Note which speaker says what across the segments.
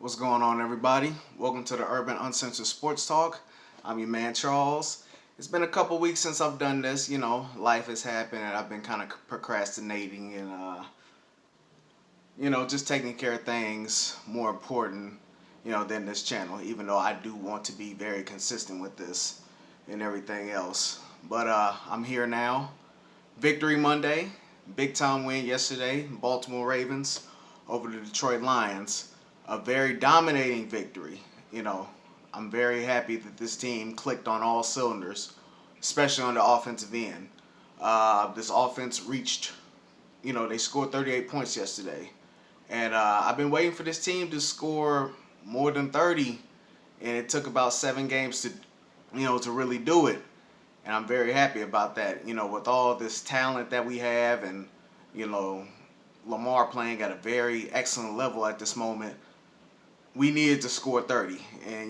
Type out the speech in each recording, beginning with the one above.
Speaker 1: What's going on, everybody? Welcome to the Urban Uncensored Sports Talk. I'm your man, Charles. It's been a couple weeks since I've done this. Life has happened and I've been kind of procrastinating and, just taking care of things more important, than this channel, even though I do want to be very consistent with this and everything else. But I'm here now. Victory Monday. Big time win yesterday. Baltimore Ravens over the Detroit Lions. A very dominating victory. I'm very happy that this team clicked on all cylinders, especially on the offensive end. This offense reached, they scored 38 points yesterday. And I've been waiting for this team to score more than 30, and it took about 7 games to really do it. And I'm very happy about that, with all this talent that we have and, Lamar playing at a very excellent level at this moment. We needed to score 30. And,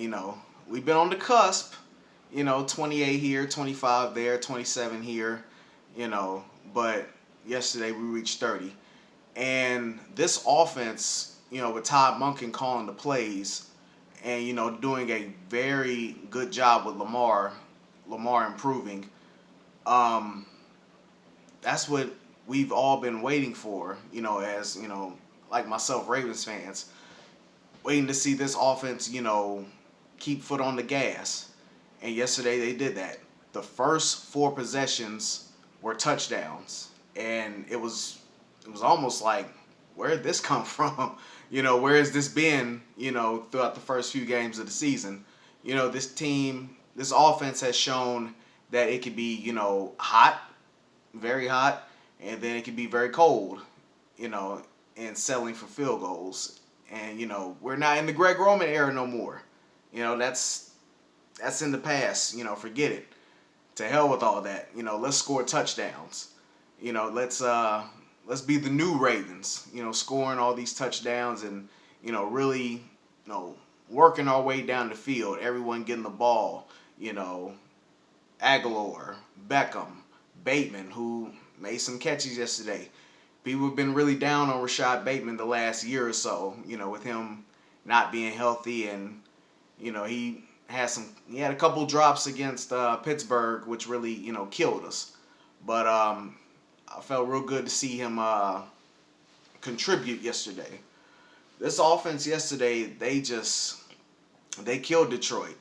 Speaker 1: we've been on the cusp, 28 here, 25 there, 27 here, but yesterday we reached 30. And this offense, with Todd Monken calling the plays and, doing a very good job with Lamar improving, that's what we've all been waiting for, as, like myself, Ravens fans, waiting to see this offense, keep foot on the gas. And yesterday they did that. The first 4 possessions were touchdowns. And it was almost like, where did this come from? Where has this been, throughout the first few games of the season? This offense has shown that it could be, hot, very hot, and then it could be very cold, and settling for field goals. And, we're not in the Greg Roman era no more. That's in the past. Forget it. To hell with all that. Let's score touchdowns. Let's be the new Ravens. Scoring all these touchdowns and, really, working our way down the field. Everyone getting the ball. Aguilar, Beckham, Bateman, who made some catches yesterday. People have been really down on Rashad Bateman the last year or so, with him not being healthy, and he had a couple drops against Pittsburgh, which really killed us. But I felt real good to see him contribute yesterday. This offense yesterday, they killed Detroit,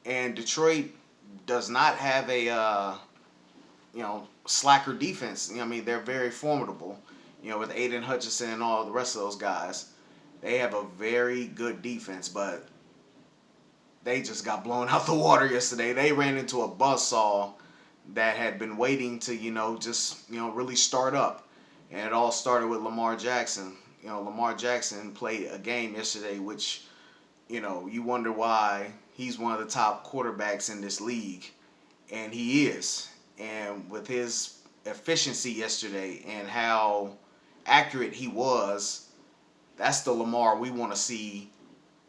Speaker 1: and Detroit does not have a slacker defense. They're very formidable. With Aiden Hutchinson and all the rest of those guys, they have a very good defense, but they just got blown out the water yesterday. They ran into a buzzsaw that had been waiting to, really start up. And it all started with Lamar Jackson. Lamar Jackson played a game yesterday which, you wonder why he's one of the top quarterbacks in this league. And he is. And with his efficiency yesterday and how accurate he was, that's the Lamar we want to see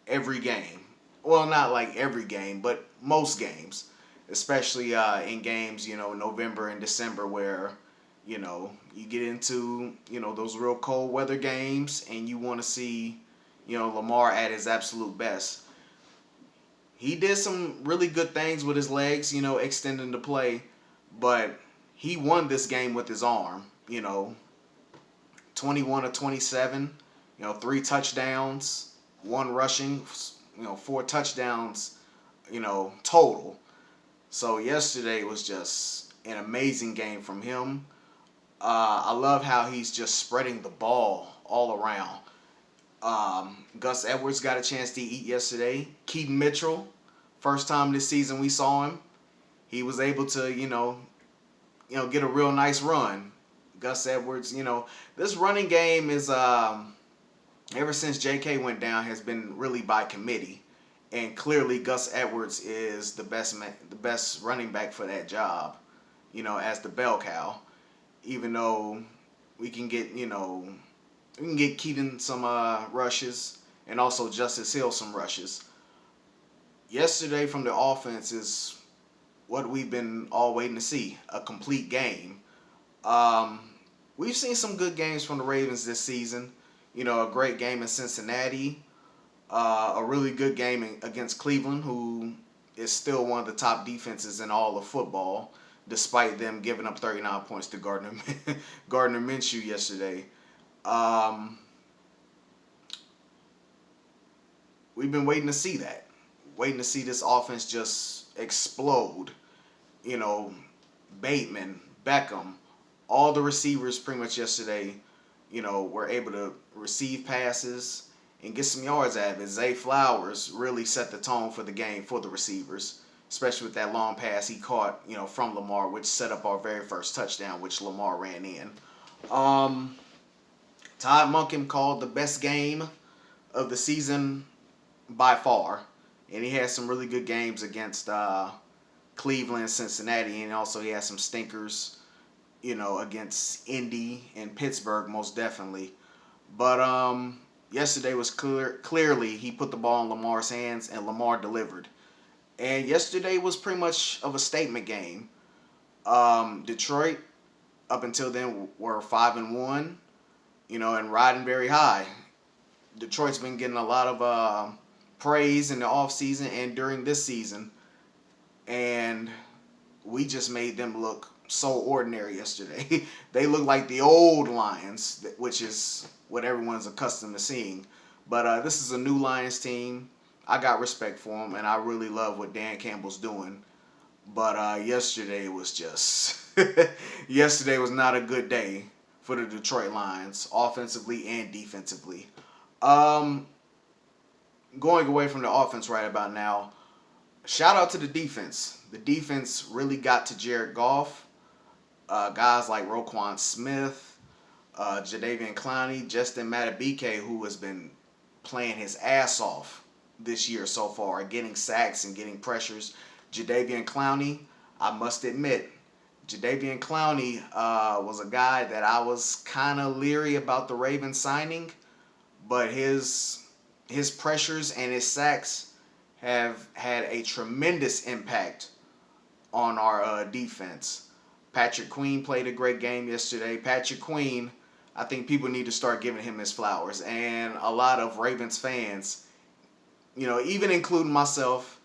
Speaker 1: every game. Well, not like every game, but most games, especially in games, November and December, where, you get into, those real cold weather games and you want to see, Lamar at his absolute best. He did some really good things with his legs, extending the play, but he won this game with his arm, 21 of 27, 3 touchdowns, 1 rushing, 4 touchdowns, total. So yesterday was just an amazing game from him. I love how he's just spreading the ball all around. Gus Edwards got a chance to eat yesterday. Keaton Mitchell, first time this season we saw him, he was able to, get a real nice run. Gus Edwards, this running game is, ever since J.K. went down, has been really by committee. And clearly Gus Edwards is the best running back for that job, as the bell cow. Even though we can get, Keaton some rushes and also Justice Hill some rushes. Yesterday from the offense is what we've been all waiting to see, a complete game. We've seen some good games from the Ravens this season. A great game in Cincinnati. A really good game against Cleveland, who is still one of the top defenses in all of football, despite them giving up 39 points to Gardner Minshew yesterday. Um, we've been waiting to see that, waiting to see this offense just explode. You know, Bateman, Beckham, all the receivers pretty much yesterday, were able to receive passes and get some yards out of it. Zay Flowers really set the tone for the game for the receivers, especially with that long pass he caught, from Lamar, which set up our very first touchdown, which Lamar ran in. Um, Todd Monken called the best game of the season by far, and he had some really good games against Cleveland, Cincinnati, and also he had some stinkers, against Indy and Pittsburgh, most definitely. But yesterday was clearly he put the ball in Lamar's hands, and Lamar delivered. And yesterday was pretty much of a statement game. Detroit, up until then, were 5-1, and riding very high. Detroit's been getting a lot of praise in the offseason and during this season, and we just made them look so ordinary yesterday. They look like the old Lions, which is what everyone's accustomed to seeing. But this is a new Lions team. I got respect for them, and I really love what Dan Campbell's doing. But yesterday was just yesterday was not a good day for the Detroit Lions, offensively and defensively. Um, Going away from the offense right about now, shout out to the defense. The defense really got to Jared Goff. Guys like Roquan Smith, Jadeveon Clowney, Justin Matabike, who has been playing his ass off this year so far, getting sacks and getting pressures. Jadeveon Clowney, I must admit, Jadeveon Clowney was a guy that I was kind of leery about the Ravens signing, but his pressures and his sacks have had a tremendous impact on our defense. Patrick Queen played a great game yesterday. Patrick Queen, I think people need to start giving him his flowers. And a lot of Ravens fans, even including myself,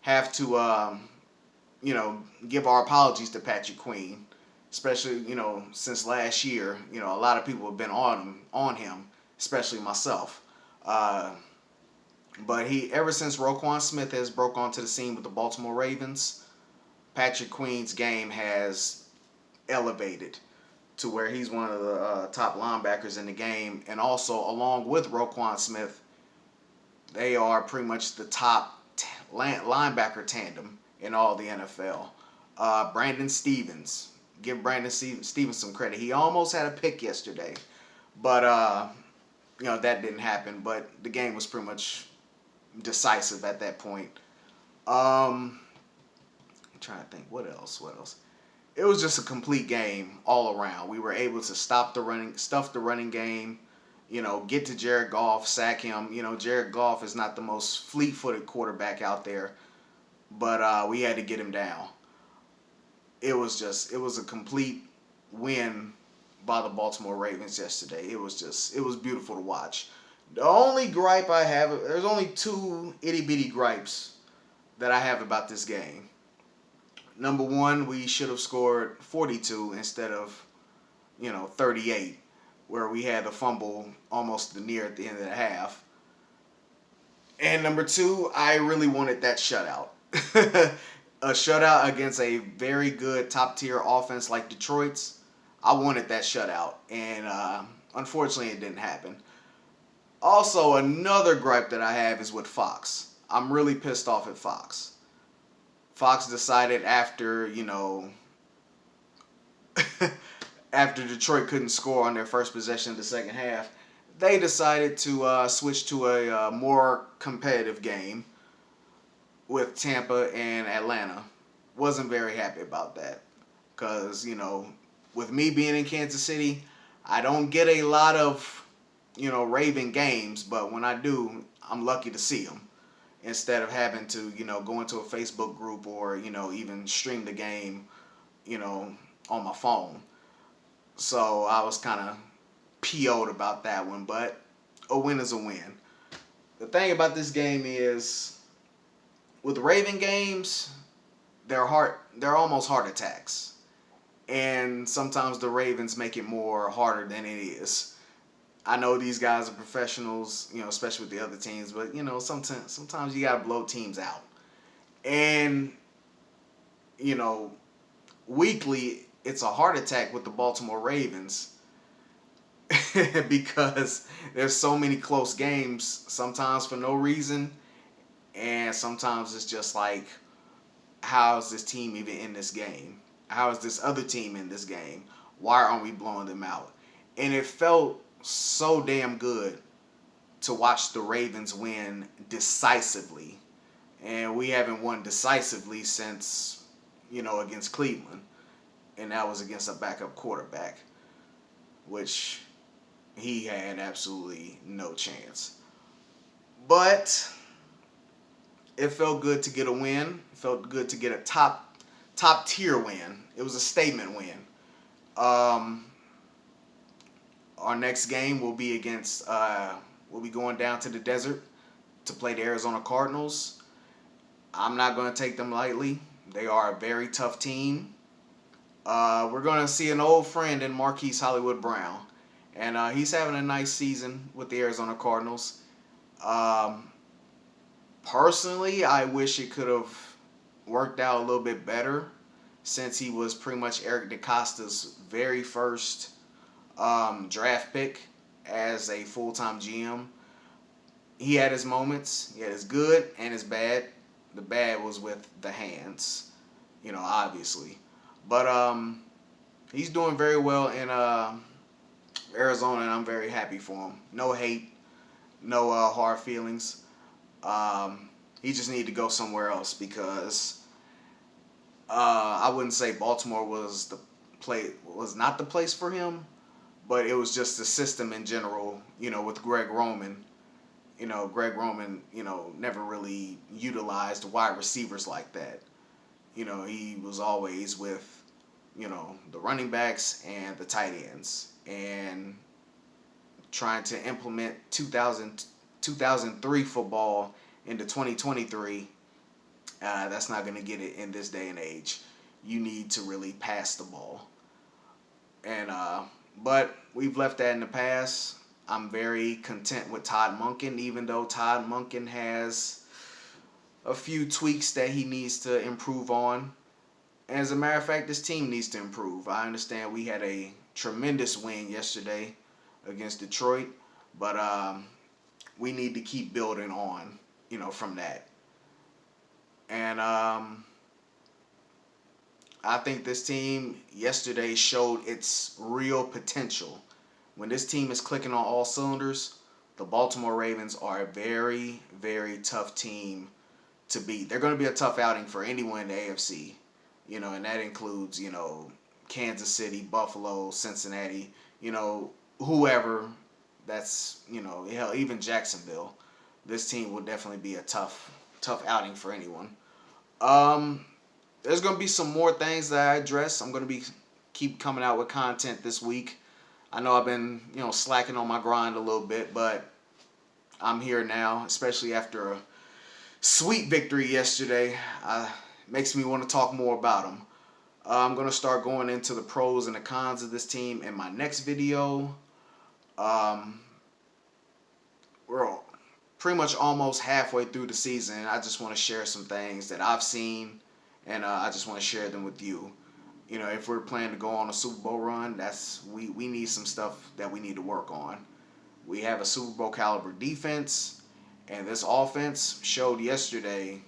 Speaker 1: have to, give our apologies to Patrick Queen, especially, since last year. A lot of people have been on him, especially myself. But ever since Roquan Smith has broke onto the scene with the Baltimore Ravens, Patrick Queen's game has elevated to where he's one of the top linebackers in the game. And also, along with Roquan Smith, they are pretty much the top linebacker tandem in all the NFL. Brandon Stevens. Give Brandon Stevens some credit. He almost had a pick yesterday. But, that didn't happen. But the game was pretty much decisive at that point. I'm trying to think. What else? It was just a complete game all around. We were able to stuff the running game, get to Jared Goff, sack him. Jared Goff is not the most fleet-footed quarterback out there, but we had to get him down. It was a complete win by the Baltimore Ravens yesterday. It was beautiful to watch. The only gripe I have, there's only two itty-bitty gripes that I have about this game. Number one, we should have scored 42 instead of, 38, where we had a fumble almost near at the end of the half. And number two, I really wanted that shutout. A shutout against a very good top-tier offense like Detroit's. I wanted that shutout, and unfortunately it didn't happen. Also, another gripe that I have is with Fox. I'm really pissed off at Fox. Fox decided after, after Detroit couldn't score on their first possession of the second half, they decided to switch to a more competitive game with Tampa and Atlanta. Wasn't very happy about that because, with me being in Kansas City, I don't get a lot of, Raven games, but when I do, I'm lucky to see them instead of having to, go into a Facebook group or, even stream the game, on my phone. So I was kind of PO'd about that one, but a win is a win. The thing about this game is with Raven games, they're almost heart attacks. And sometimes the Ravens make it more harder than it is. I know these guys are professionals, especially with the other teams, but sometimes you gotta blow teams out. And you know, weekly it's a heart attack with the Baltimore Ravens because there's so many close games, sometimes for no reason, and sometimes it's just like, how is this team even in this game? How is this other team in this game? Why aren't we blowing them out? And it felt so damn good to watch the Ravens win decisively. And we haven't won decisively since, against Cleveland. And that was against a backup quarterback, which he had absolutely no chance. But it felt good to get a win. It felt good to get a top tier win. It was a statement win. Our next game will be against. We'll be going down to the desert to play the Arizona Cardinals. I'm not going to take them lightly. They are a very tough team. We're going to see an old friend in Marquise Hollywood Brown, and he's having a nice season with the Arizona Cardinals. Personally, I wish it could have worked out a little bit better, since he was pretty much Eric DeCosta's very first draft pick as a full-time GM. He had his moments. He had his good and his bad. The bad was with the hands, obviously. But he's doing very well in Arizona, and I'm very happy for him. No hate, no hard feelings. He just needed to go somewhere else, because I wouldn't say Baltimore was not the place for him, but it was just the system in general. With Greg Roman. Greg Roman, never really utilized wide receivers like that. He was always with, the running backs and the tight ends, and trying to implement 2003 football into 2023. That's not going to get it in this day and age. You need to really pass the ball. And but we've left that in the past. I'm very content with Todd Monken, even though Todd Monken has a few tweaks that he needs to improve on. As a matter of fact, this team needs to improve. I understand we had a tremendous win yesterday against Detroit, but we need to keep building on, from that. And I think this team yesterday showed its real potential. When this team is clicking on all cylinders, the Baltimore Ravens are a very, very tough team to beat. They're going to be a tough outing for anyone in the AFC, and that includes, Kansas City, Buffalo, Cincinnati, whoever. That's, hell, even Jacksonville. This team will definitely be a tough outing for anyone. There's going to be some more things that I address. I'm going to keep coming out with content this week. I know I've been, slacking on my grind a little bit, but I'm here now, especially after a sweet victory yesterday. Makes me want to talk more about them. I'm going to start going into the pros and the cons of this team in my next video. We're pretty much almost halfway through the season. I just want to share some things that I've seen, and I just want to share them with you. If we're planning to go on a Super Bowl run, we need some stuff that we need to work on. We have a Super Bowl caliber defense, and this offense showed yesterday,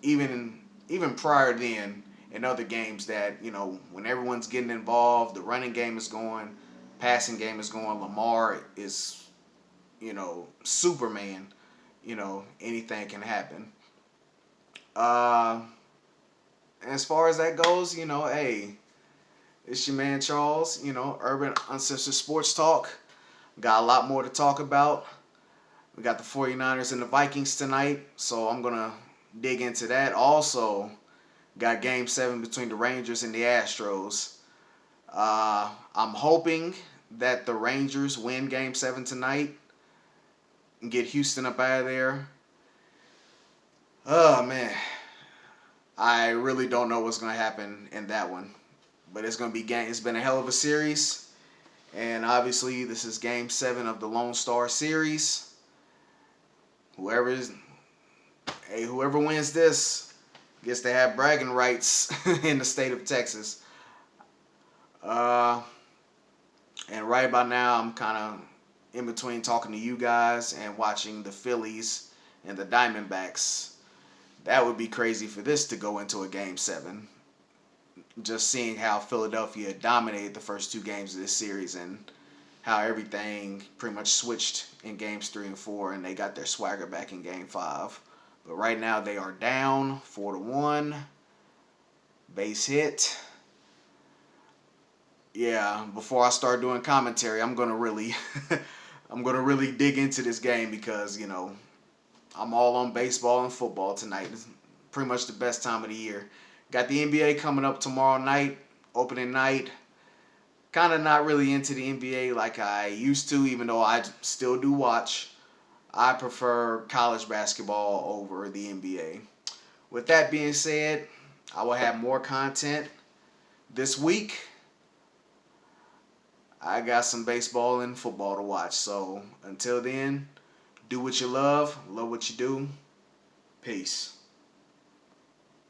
Speaker 1: even prior then in other games, that when everyone's getting involved, the running game is going, passing game is going. Lamar is, Superman. Anything can happen. As far as that goes, hey, it's your man Charles, Urban Uncensored Sports Talk. Got a lot more to talk about. We got the 49ers and the Vikings tonight, so I'm going to dig into that. Also, got Game 7 between the Rangers and the Astros. I'm hoping that the Rangers win Game 7 tonight. and get Houston up out of there. Oh man, I really don't know what's gonna happen in that one, but it's gonna be game. It's been a hell of a series, and obviously this is Game 7 of the Lone Star Series. Whoever is, hey, whoever wins this gets to have bragging rights in the state of Texas. Uh, and right about now, I'm kind of in between talking to you guys and watching the Phillies and the Diamondbacks. That would be crazy for this to go into a Game 7. Just seeing how Philadelphia dominated the first two games of this series and how everything pretty much switched in Games 3 and 4, and they got their swagger back in Game 5. But right now they are down 4-1. Base hit. Yeah, before I start doing commentary, I'm gonna really I'm gonna really dig into this game because, I'm all on baseball and football tonight. It's pretty much the best time of the year. Got the NBA coming up tomorrow night, opening night. Kind of not really into the NBA like I used to, even though I still do watch. I prefer college basketball over the NBA. With that being said, I will have more content this week. I got some baseball and football to watch. So until then, do what you love what you do. Peace.